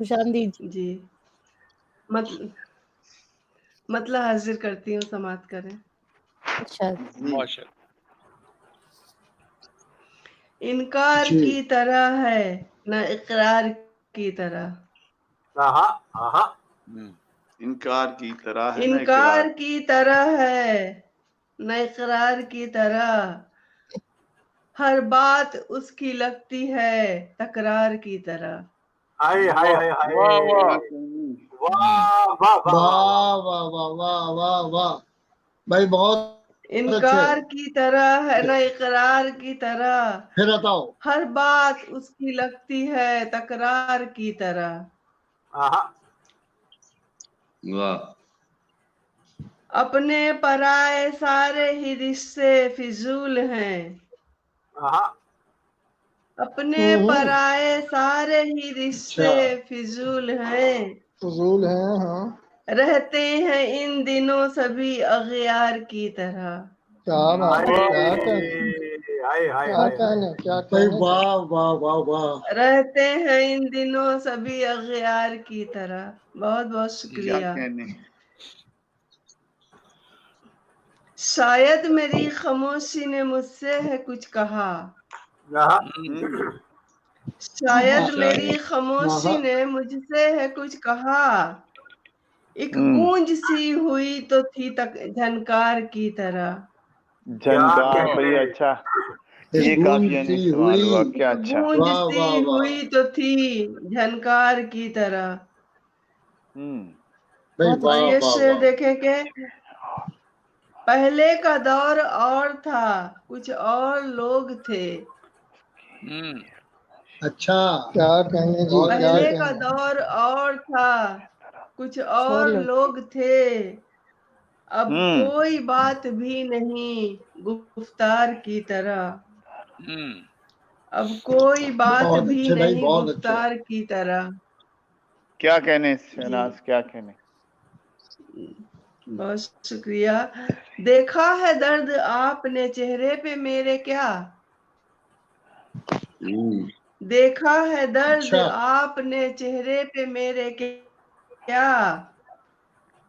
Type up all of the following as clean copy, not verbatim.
खुशामदीद जी। जी। मतलब हाजिर करती हूँ, समाप्त करें। अच्छा। माशा इनकार जी। की तरह है न इकरार की तरह। आहा आहा। इनकार की तरह है ना इनकार इकरार। की तरह है न इकरार की तरह। हर बात उसकी लगती है तकरार की तरह। हाय हाय हाय हाय। वाह वाह। वाह वाह वाह वाह वाह वाह वाह वाह वाह भाई, बहुत अच्छे। इनकार की तरह है न इकरार की तरह। फिर बताओ। हर बात उसकी लगती है तकरार की तरह। आहा। वाह। अपने पराए सारे ही रिश्ते फिजूल हैं। आहा। अपने पराए सारे ही रिश्ते अच्छा। फिजूल हैं। फजूल है। हाँ, रहते हैं इन दिनों सभी अगयार की तरह। क्या बात है, क्या कहने, हाय हाय क्या हाय हाय। कहने, क्या कहने। भाई वाह वाह वाह वाह। रहते हैं इन दिनों सभी अगयार की तरह। बहुत बहुत क्या शुक्रिया। कहने। शायद मेरी खामोशी ने मुझसे है कुछ कहा। आहा। शायद शायद। मेरी खामोशी ने मुझसे है कुछ कहा। एक गूंज सी हुई तो थी तक झनकार की तरह। क्या झनकार कहने। भाई, अच्छा ये एक काफी गूंज सी इस्तेमाल हुआ, हुई। क्या एक अच्छा। गूंज वाह सी वाह वाह। हुई तो थी झनकार की तरह। भाई बहुत वाह और अच्छा। ये वाह शेर वाह। देखें कि पहले का दौर और था, कुछ और लोग थे। अच्छा, क्या कहने जी, क्या पहले का कहने। दौर और था, कुछ और और लोग लोग थे। अब हम्म कोई बात भी नहीं गुफ्तार की तरह। अब कोई बात बहुत भी अच्छे भाई, नहीं बहुत अच्छे। गुफ्तार की तरह। क्या कहने जी, शहनाज, क्या कहने। बहुत शुक्रिया। देखा है दर्द आपने चेहरे पे मेरे क्या। देखा है दर्द अच्छा। आपने चेहरे पे मेरे क्या।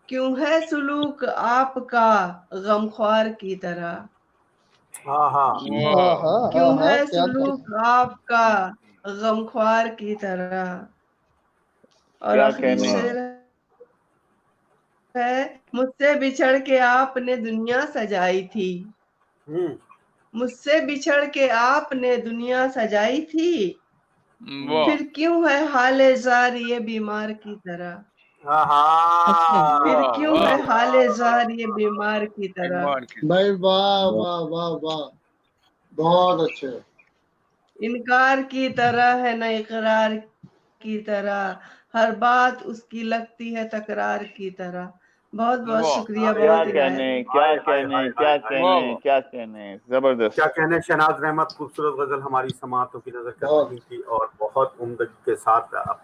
क्यों है सुलूक आपका गमख्वार की तरह। आहा। आहा क्यों आहा, है क्या सुलूक कहने। आपका गमख्वार की तरह। और क्या आखिरी कहने। शेर है, मुझसे बिछड़ के आपने दुनिया सजाई थी। मुझसे बिछड़ के आपने दुनिया सजाई थी। वाह। फिर क्यों है हाले जार ये बीमार की तरह। अच्छा। फिर वाह क्यों वाह। है हाले जार ये बीमार की तरह। बीमार की। भाई वाह वाह वाह वाह, बहुत अच्छे। इनकार की तरह है न इकरार की तरह। हर बात उसकी लगती है तकरार की तरह। बहुत बहुत वाह। शुक्रिया, क्या बहुत कहने, इनायत। क्या हाय हाय कहने, हाय हाय क्या हाय। कहने, क्या कहने, क्या जबरदस्त। कहने। शहनाज रहमत खूबसूरत गजल हमारी समाअतों की नजर कर बहुत रही थी और बहुत उम्दगी के साथ